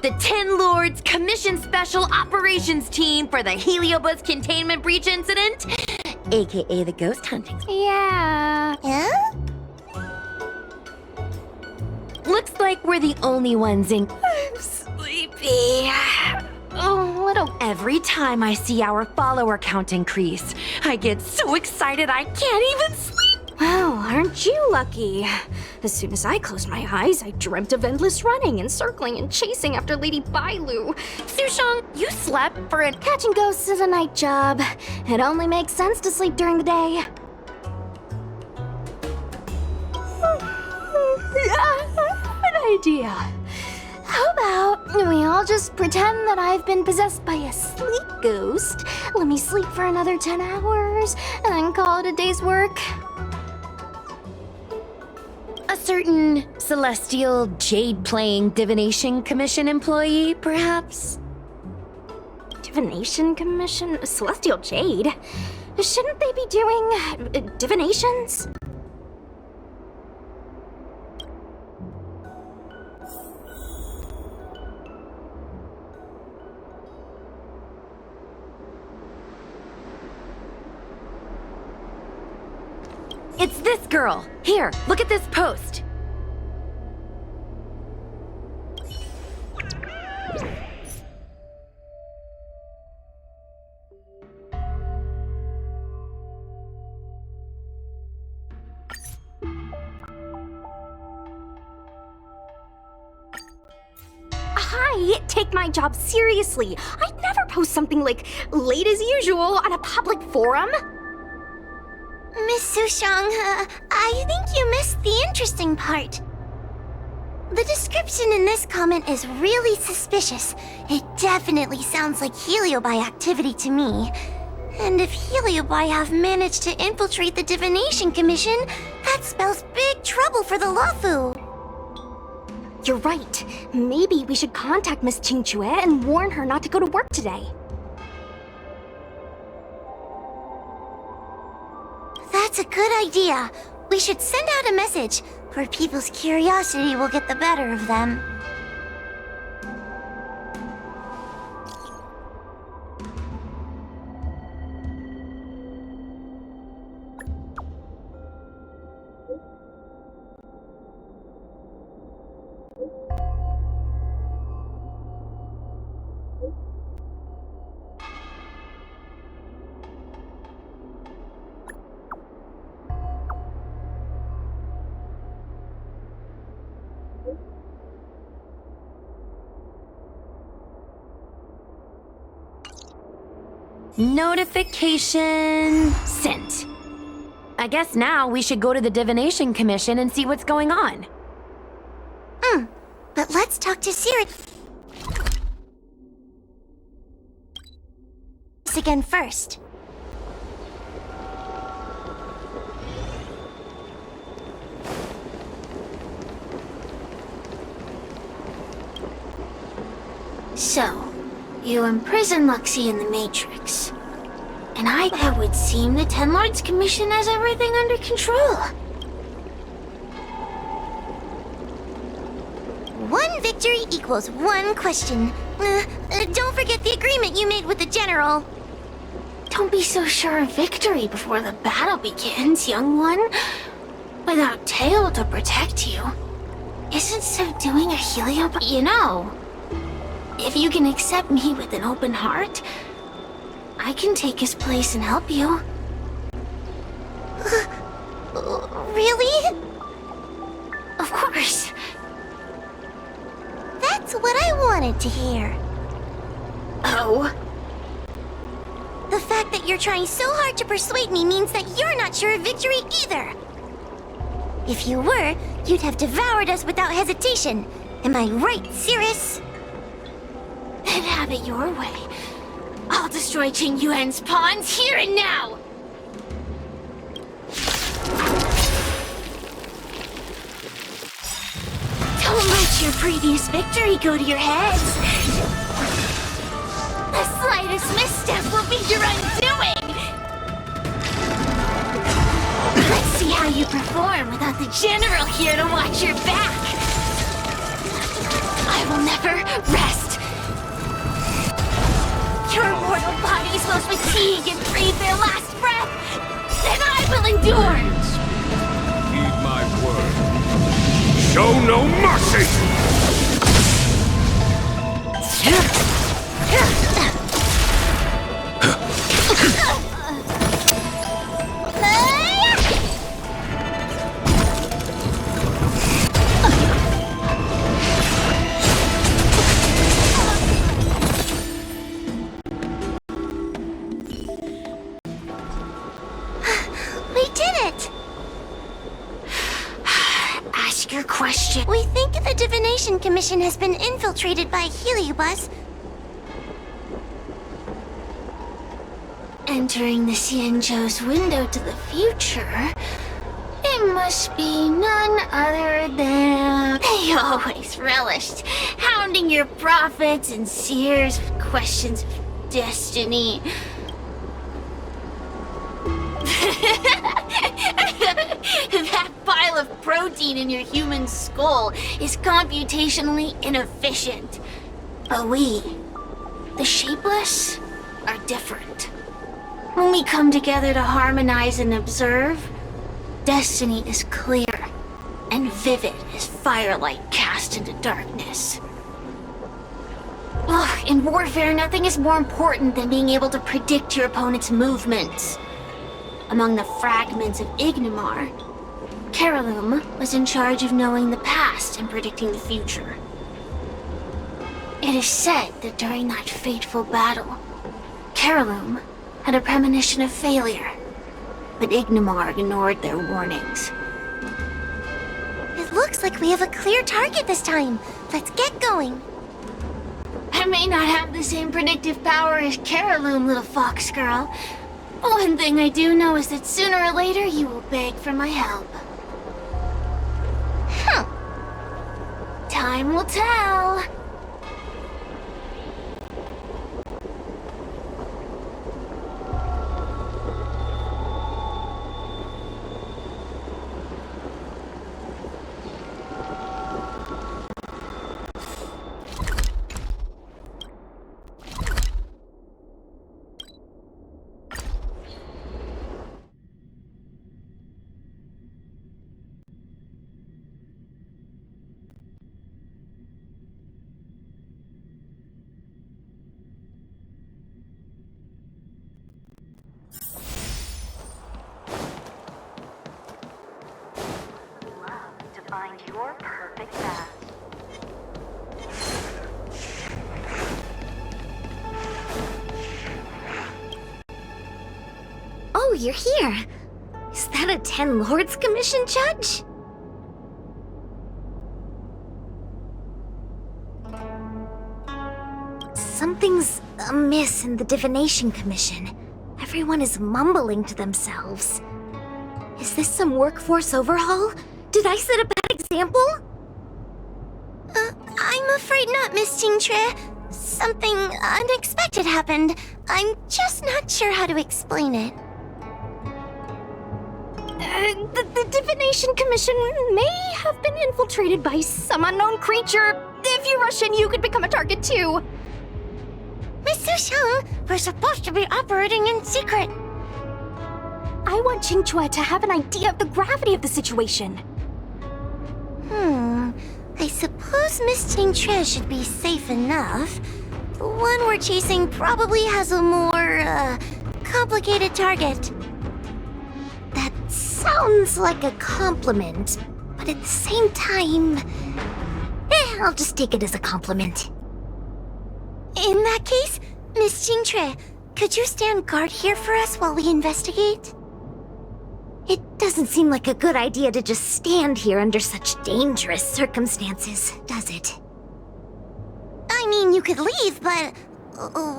The Ten Lords Commission Special Operations Team for the Heliobus Containment Breach Incident, aka the Ghost Hunting. Yeah. Huh? Looks like we're the only ones in. I'm sleepy. Oh, little. Every time I see our follower count increase, I get so excited I can't even sleep. Well, aren't you lucky? As soon as I closed my eyes, I dreamt of endless running and circling and chasing after Lady Bailu. Sushang, you slept for an. Catching ghosts is a night job. It only makes sense to sleep during the day. Good idea. How about we all just pretend that I've been possessed by a sleep ghost? Let me sleep for another 10 hours, and then call it a day's work. A certain celestial jade-playing divination commission employee, perhaps? Divination Commission? Celestial Jade? Shouldn't they be doing divinations? It's this girl. Here, look at this post. Hi, take my job seriously. I'd never post something like late as usual on a public forum. Miss Sushang, I think you missed the interesting part. The description in this comment is really suspicious. It definitely sounds like Heliobi activity to me. And if Heliobi have managed to infiltrate the Divination Commission, that spells big trouble for the Luofu. You're right. Maybe we should contact Miss Qingchue and warn her not to go to work today. That's a good idea. We should send out a message, or people's curiosity will get the better of them. Notification sent. I guess now we should go to the Divination Commission and see what's going on. But let's talk to Siri again first. So, you imprison Luxie in the Matrix. And it would seem the Ten Lords Commission has everything under control. One victory equals one question. Don't forget the agreement you made with the General. Don't be so sure of victory before the battle begins, young one. Without Tail to protect you, isn't so doing a Heliobi? You know, if you can accept me with an open heart, I can take his place and help you. Really? Of course. That's what I wanted to hear. Oh? The fact that you're trying so hard to persuade me means that you're not sure of victory either. If you were, you'd have devoured us without hesitation. Am I right, Cirrus? Then have it your way. I'll destroy Qing Yuan's pawns here and now! Don't let your previous victory go to your heads. The slightest misstep will be your undoing! Let's see how you perform without the General here to watch your back. I will never rest. those fatigue and breathe their last breath, then I will endure! Heed my word. Show no mercy! We did it! Ask your question. We think the Divination Commission has been infiltrated by Heliobus. Entering the Xianzhou's window to the future, it must be none other than... They always relished hounding your prophets and seers with questions of destiny. That pile of protein in your human skull is computationally inefficient. But we, the Shapeless, are different. When we come together to harmonize and observe, destiny is clear and vivid as firelight cast into darkness. Ugh, in warfare, nothing is more important than being able to predict your opponent's movements. Among the fragments of Ignimar, Carolum was in charge of knowing the past and predicting the future. It is said that during that fateful battle, Carolum had a premonition of failure, but Ignimar ignored their warnings. It looks like we have a clear target this time. Let's get going. I may not have the same predictive power as Carolum, little fox girl. One thing I do know is that sooner or later you will beg for my help. Huh. Time will tell. Find your perfect match. Oh, you're here. Is that a 10 Lords Commission judge? Something's amiss in the Divination Commission. Everyone is mumbling to themselves. Is this some workforce overhaul? Did I set a bad example? I'm afraid not, Miss Qingtre. Something unexpected happened. I'm just not sure how to explain it. The Divination Commission may have been infiltrated by some unknown creature. If you rush in, you could become a target too. Miss Susheng, we're supposed to be operating in secret. I want Qingtre to have an idea of the gravity of the situation. I suppose Miss Qingtre should be safe enough. The one we're chasing probably has a more, complicated target. That sounds like a compliment, but at the same time... I'll just take it as a compliment. In that case, Miss Qingtre, could you stand guard here for us while we investigate? It doesn't seem like a good idea to just stand here under such dangerous circumstances, does it? I mean, you could leave, but...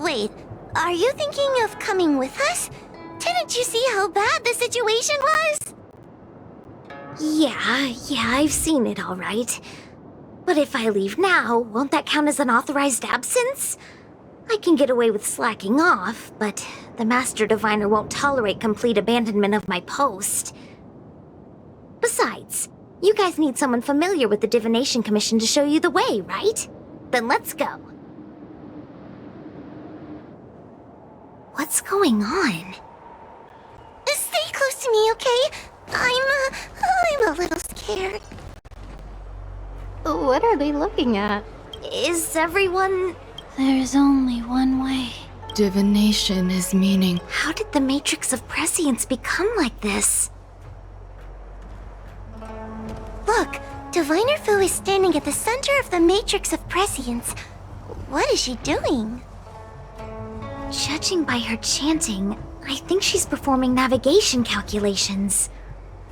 wait, are you thinking of coming with us? Didn't you see how bad the situation was? Yeah, I've seen it all right. But if I leave now, won't that count as an authorized absence? I can get away with slacking off, but the Master Diviner won't tolerate complete abandonment of my post. Besides, you guys need someone familiar with the Divination Commission to show you the way, right? Then let's go. What's going on? Stay close to me, okay? I'm a little scared. What are they looking at? Is everyone... There's only one way. Divination is meaning. How did the Matrix of Prescience become like this? Look, Diviner Fu is standing at the center of the Matrix of Prescience. What is she doing? Judging by her chanting, I think she's performing navigation calculations.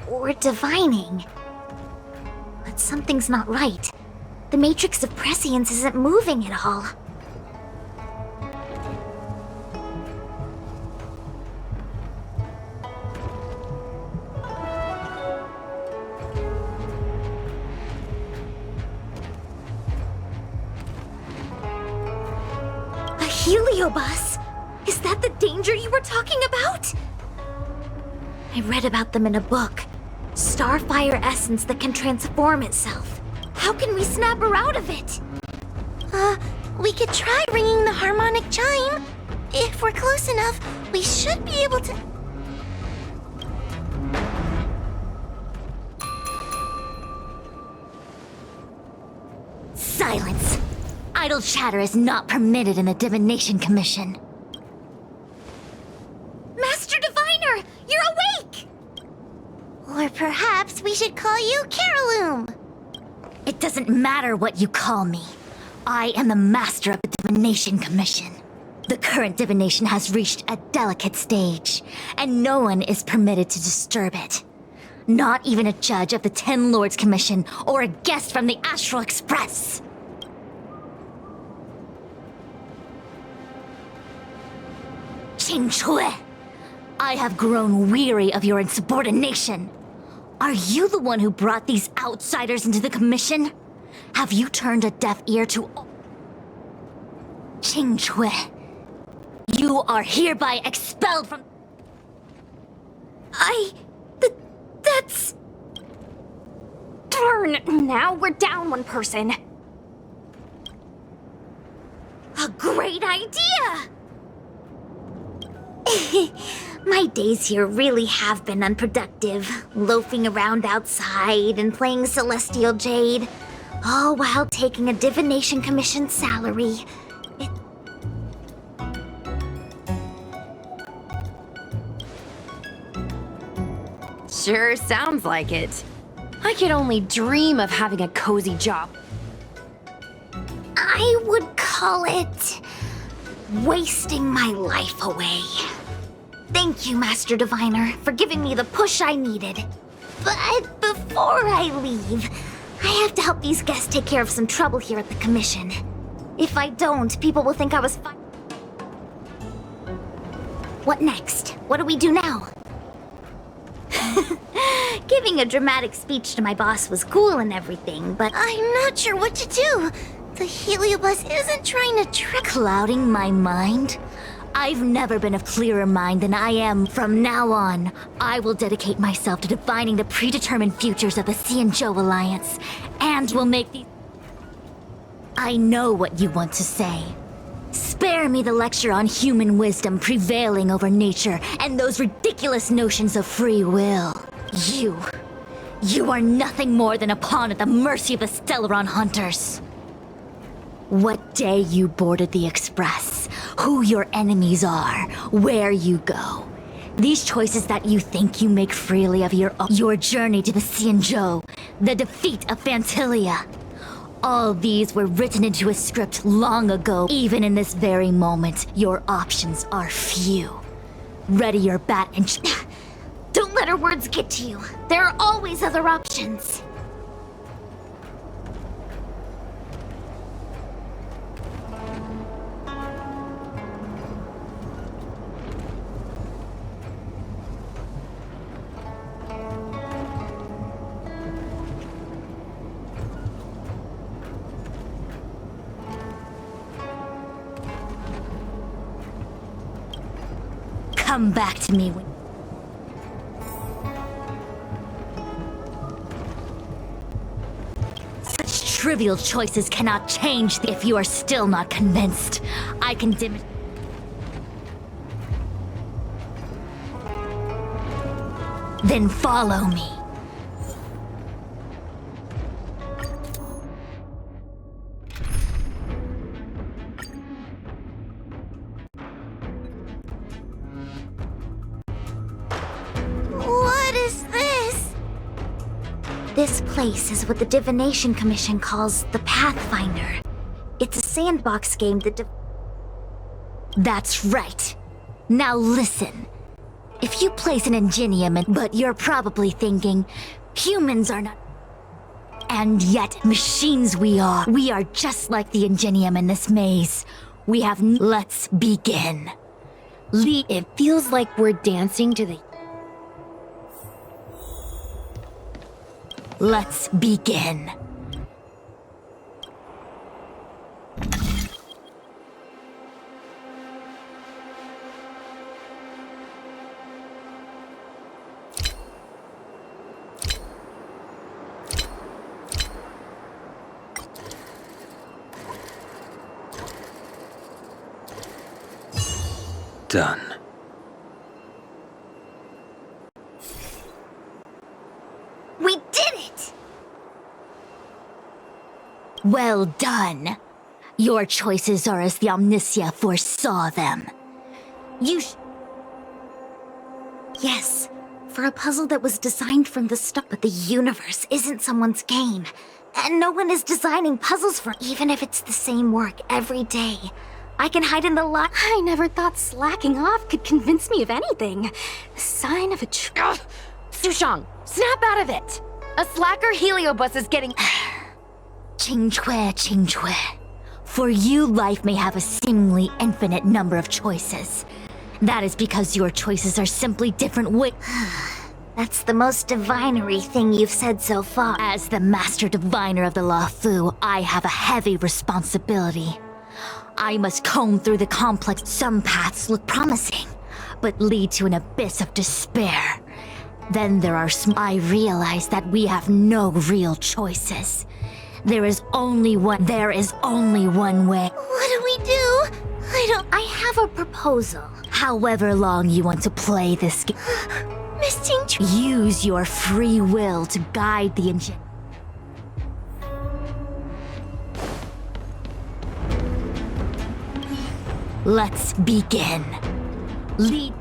Or divining. But something's not right. The Matrix of Prescience isn't moving at all. A heliobus? Is that the danger you were talking about? I read about them in a book. Starfire essence that can transform itself. How can we snap her out of it? We could try ringing the harmonic chime. If we're close enough, we should be able to... Silence! Idle chatter is not permitted in the Divination Commission. Master Diviner, you're awake! Or perhaps we should call you Caroloom. It doesn't matter what you call me. I am the master of the Divination Commission. The current divination has reached a delicate stage, and no one is permitted to disturb it. Not even a judge of the Ten Lords Commission or a guest from the Astral Express. Qing Chui, I have grown weary of your insubordination. Are you the one who brought these outsiders into the commission? Have you turned a deaf ear to... Qing Chui, you are hereby expelled from... That's... Darn, now we're down one person. a great idea! My days here really have been unproductive, loafing around outside and playing Celestial Jade, all while taking a Divination Commission salary. Sure sounds like it. I could only dream of having a cozy job. I would call it wasting my life away. Thank you, Master Diviner, for giving me the push I needed. But before I leave, I have to help these guests take care of some trouble here at the Commission. If I don't, people will think I was What next? What do we do now? Giving a dramatic speech to my boss was cool and everything, but I'm not sure what to do. The heliobus isn't trying to trick. Clouding my mind? I've never been of clearer mind than I am from now on. I will dedicate myself to defining the predetermined futures of the Xianzhou Alliance, and will make these... I know what you want to say. Spare me the lecture on human wisdom prevailing over nature and those ridiculous notions of free will. You are nothing more than a pawn at the mercy of the Stellaron hunters. What day you boarded the Express, who your enemies are, where you go. These choices that you think you make freely of your journey to the Xianzhou, the defeat of Phantilia. All these were written into a script long ago. Even in this very moment, your options are few. Ready your bat and... Don't let her words get to you. There are always other options. Come back to me when... Such trivial choices cannot change if you are still not convinced. I can Then follow me. What is this? This place is what the Divination Commission calls the Pathfinder. It's a sandbox game that That's right. Now listen. If you place an ingenium in, but you're probably thinking, humans are not. And yet, machines we are. We are just like the ingenium in this maze. We have let's begin. It feels like we're dancing to the... Let's begin. Done. we did it! Well done. Your choices are as the Omniscia foresaw them. Yes, for a puzzle that was designed from the start. But the universe isn't someone's game. And no one is designing puzzles for even if it's the same work every day. I can hide in the light. I never thought slacking off could convince me of anything. Sign of a Sushang, snap out of it! A slacker heliobus is getting... Qingque. For you, life may have a seemingly infinite number of choices. That is because your choices are simply different That's the most divinery thing you've said so far. As the master diviner of the Law Fu, I have a heavy responsibility. I must comb through the complex. Some paths look promising, but lead to an abyss of despair. Then there are I realize that we have no real choices. There is only one way. What do we do? I have a proposal. However long you want to play this game, Miss Ting. use your free will to guide the engine. Let's begin. Lead.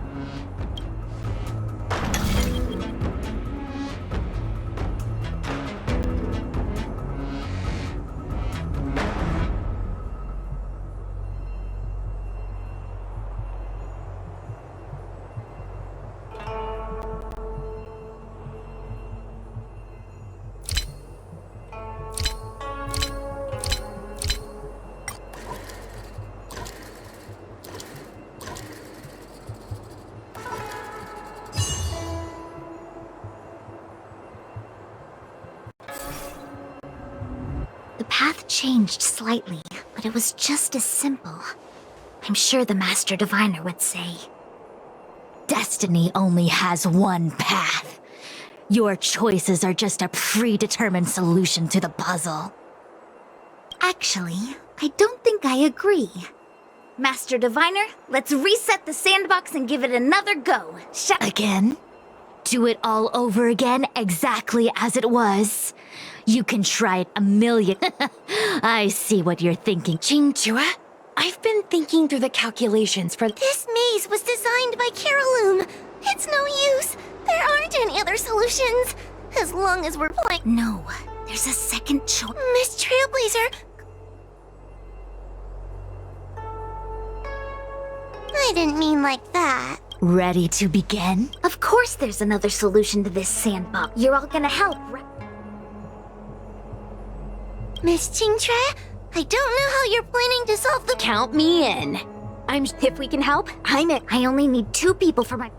The path changed slightly, but it was just as simple. I'm sure the Master Diviner would say. Destiny only has one path. Your choices are just a predetermined solution to the puzzle. Actually, I don't think I agree. Master Diviner, let's reset the sandbox and give it another go. Again? Do it all over again, exactly as it was. You can try it a million. I see what you're thinking. Qingque, I've been thinking through the calculations for... This maze was designed by Caroloom. It's no use. There aren't any other solutions. As long as we're playing... No, there's a second choice. Miss Trailblazer... I didn't mean like that. Ready to begin? Of course there's another solution to this sandbox. You're all gonna help, right? Miss Qingque, I don't know how you're planning to solve the... Count me in. If we can help, I'm in. I only need 2 people for my...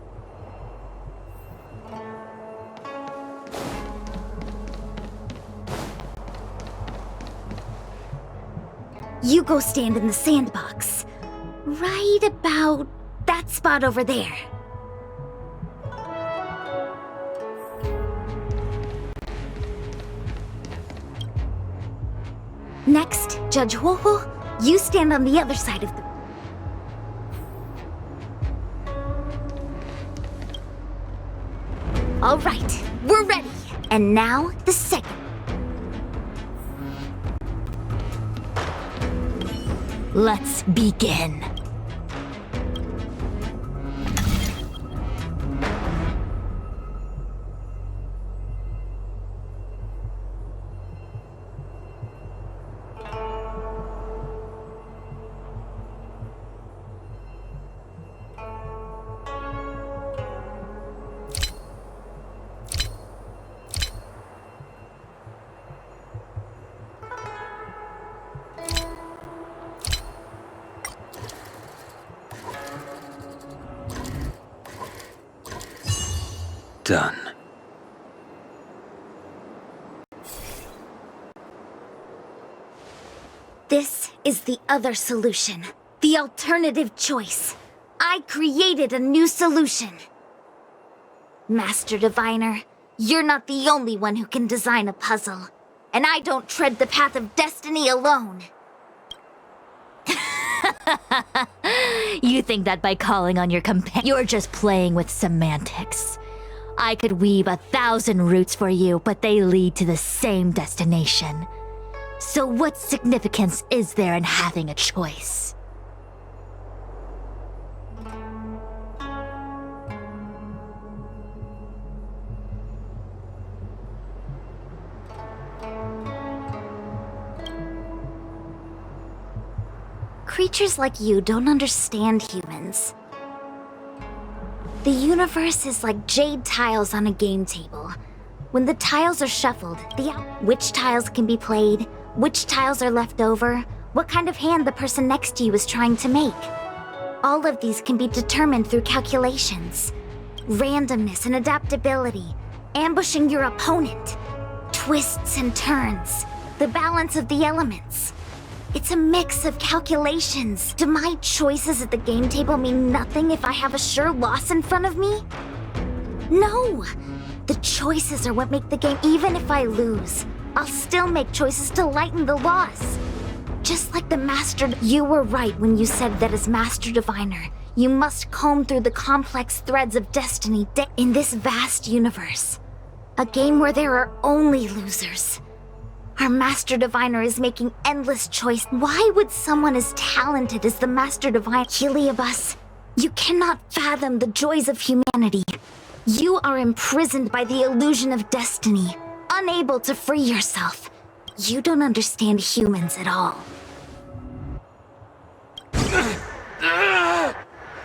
You go stand in the sandbox. Right about that spot over there. Next, Judge Huohu, you stand on the other side of the... All right, we're ready. And now, the second. Let's begin. Done. This is the other solution. The alternative choice. I created a new solution. Master Diviner, you're not the only one who can design a puzzle. And I don't tread the path of destiny alone. You think that by calling on your companion, you're just playing with semantics. I could weave 1,000 routes for you, but they lead to the same destination. So what significance is there in having a choice? Creatures like you don't understand humans. The universe is like jade tiles on a game table. When the tiles are shuffled, which tiles can be played, which tiles are left over, what kind of hand the person next to you is trying to make. All of these can be determined through calculations. Randomness and adaptability, ambushing your opponent, twists and turns, the balance of the elements. It's a mix of calculations. Do my choices at the game table mean nothing if I have a sure loss in front of me? No! The choices are what make the game. Even if I lose, I'll still make choices to lighten the loss. Just like the Master... You were right when you said that as Master Diviner, you must comb through the complex threads of destiny in this vast universe. A game where there are only losers. Our Master Diviner is making endless choice. Why would someone as talented as the Master Diviner, Heliobus, you cannot fathom the joys of humanity. You are imprisoned by the illusion of destiny, unable to free yourself. You don't understand humans at all.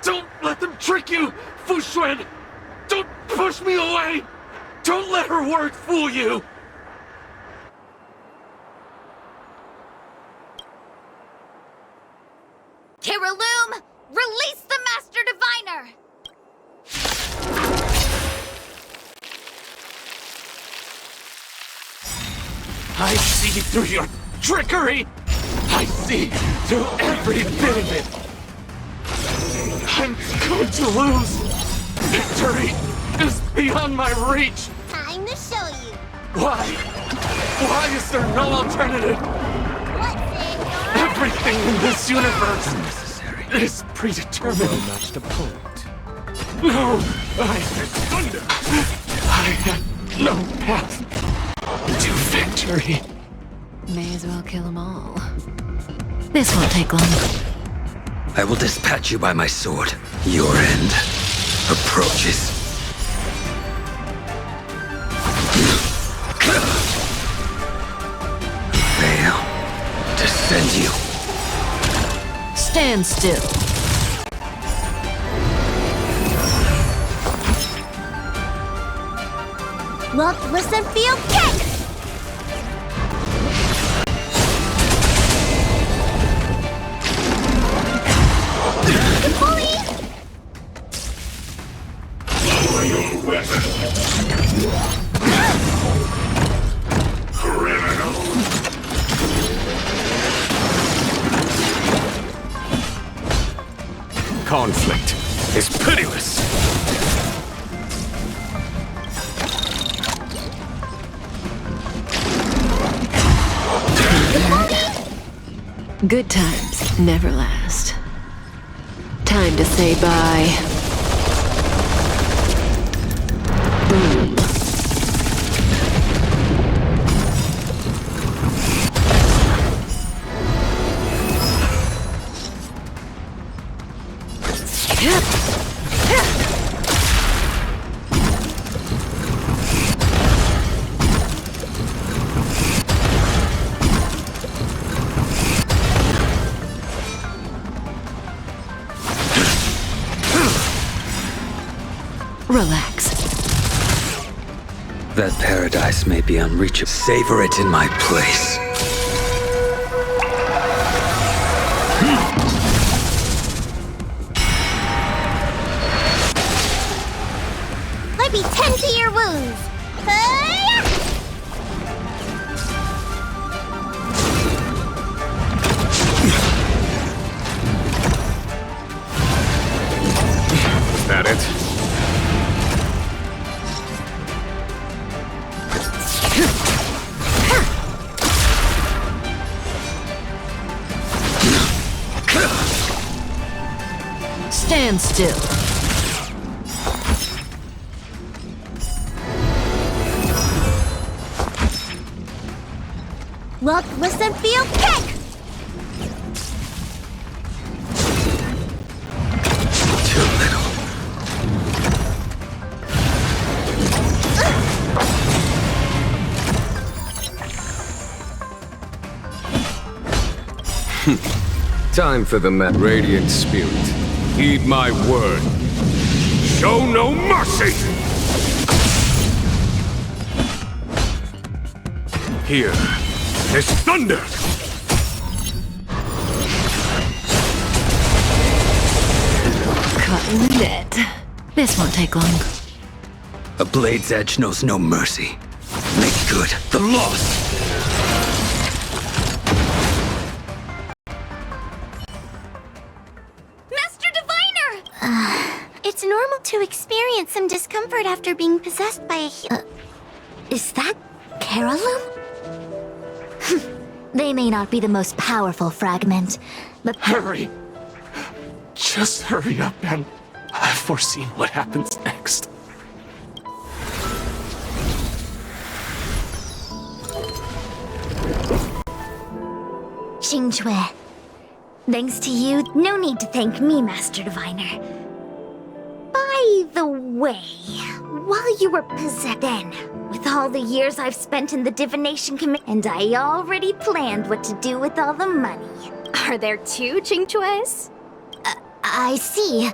Don't let them trick you, Foxian! Don't push me away! Don't let her words fool you! Kiraloom, release the Master Diviner! I see through your trickery! I see through every bit of it! I'm going to lose! Victory is beyond my reach! Time to show you. Why? Why is there no alternative? What's it? Everything in this universe is predetermined. Matched opponent. No! I had no path to victory. May as well kill them all. This won't take long. I will dispatch you by my sword. Your end approaches. Fail to send you. Stand still. Look, listen, feel, kick! Bully! Lower your weapon. Criminal. Conflict is pitiless. Good times never last. Time to say bye. Boom. Relax. That paradise may be unreachable. Savor it in my place. Let me tend to your wounds. Hi-ya! Is that it? Stand still. Look, listen, feel, kick! Too little. Time for the radiant spirit. Heed my word. Show no mercy! Here is thunder! Cut in the net. This won't take long. A blade's edge knows no mercy. Make good the loss. Master Diviner! It's normal to experience some discomfort after being possessed by a Is that Carolum? They may not be the most powerful fragment, but Hurry! Just hurry up and I've foreseen what happens next. Xingque. Thanks to you, no need to thank me, Master Diviner. By the way, while you were possessed then, with all the years I've spent in the divination committee, and I already planned what to do with all the money. Are there two Xingques? I see.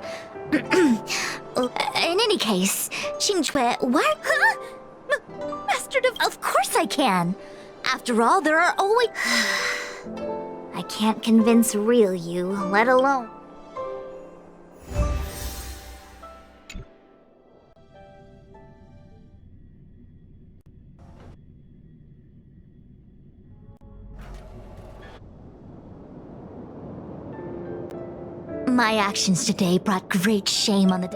In any case, Xingque, what? Huh? Master Div- Of course I can. After all, there are always... I can't convince real you, let alone... My actions today brought great shame on the...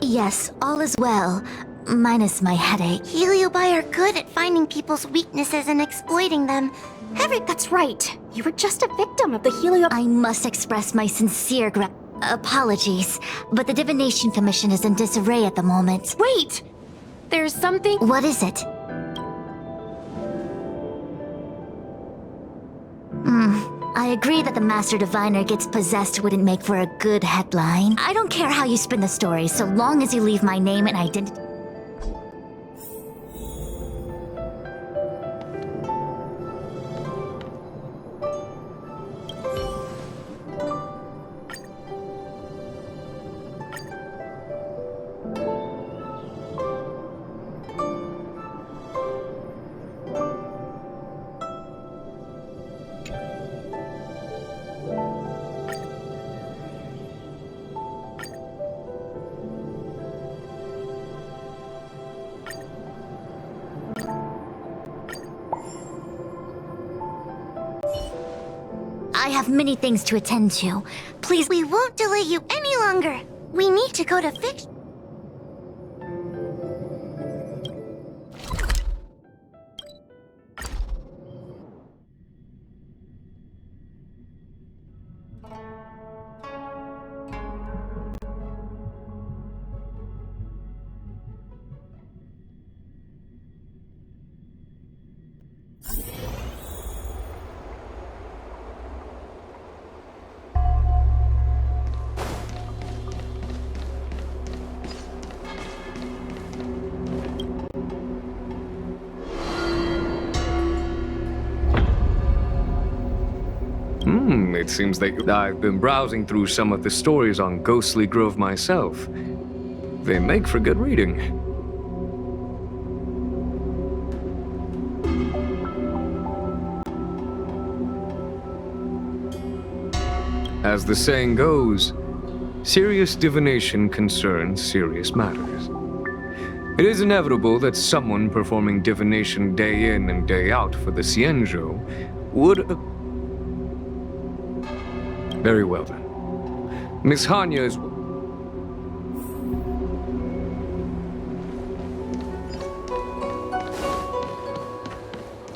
Yes, all is well, minus my headache. Heliobi are good at finding people's weaknesses and exploiting them. That's right. You were just a victim of the Helio... I must express my sincere apologies, but the Divination Commission is in disarray at the moment. Wait! There's something... What is it? I agree that the Master Diviner gets possessed wouldn't make for a good headline. I don't care how you spin the story, so long as you leave my name and identity. I have many things to attend to. Please, We won't delay you any longer. We need to go to fix... It seems that I've been browsing through some of the stories on Ghostly Grove myself. They make for good reading. As the saying goes, serious divination concerns serious matters. It is inevitable that someone performing divination day in and day out for the Xianzhou would... Very well then. Miss Hanya is...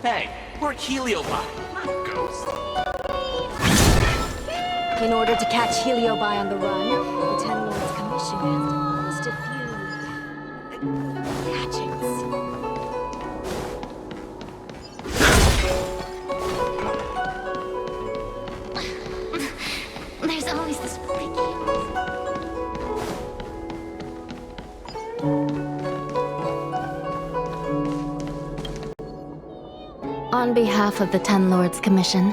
Hey, we're Heliobi, not ghosts. In order to catch Heliobi on the run, the Ten Lords Commission has devised a few... gadgets. There's always this freaky... On behalf of the Ten Lords Commission,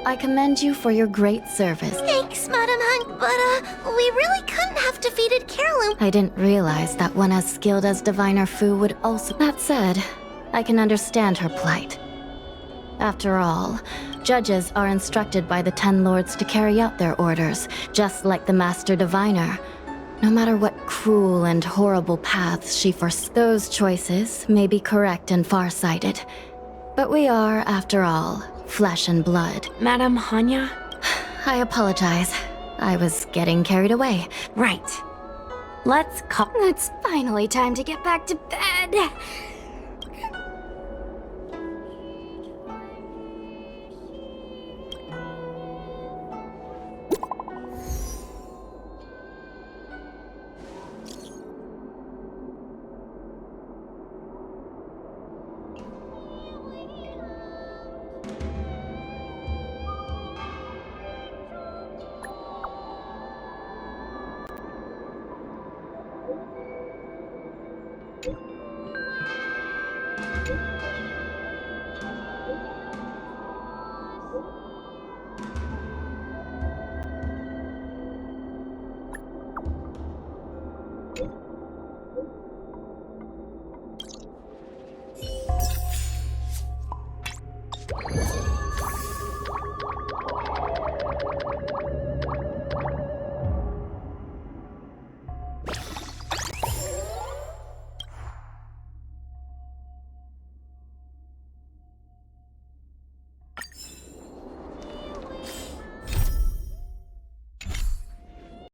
I commend you for your great service. Thanks, Madam Hunt, but, we really couldn't have defeated Carolyn. I didn't realize that one as skilled as Diviner Fu would also... That said, I can understand her plight. After all, judges are instructed by the Ten Lords to carry out their orders, just like the Master Diviner. No matter what cruel and horrible paths she foresaw, those choices may be correct and far-sighted. But we are, after all, flesh and blood. Madame Hanya? I apologize. I was getting carried away. Right. Let's It's finally time to get back to bed.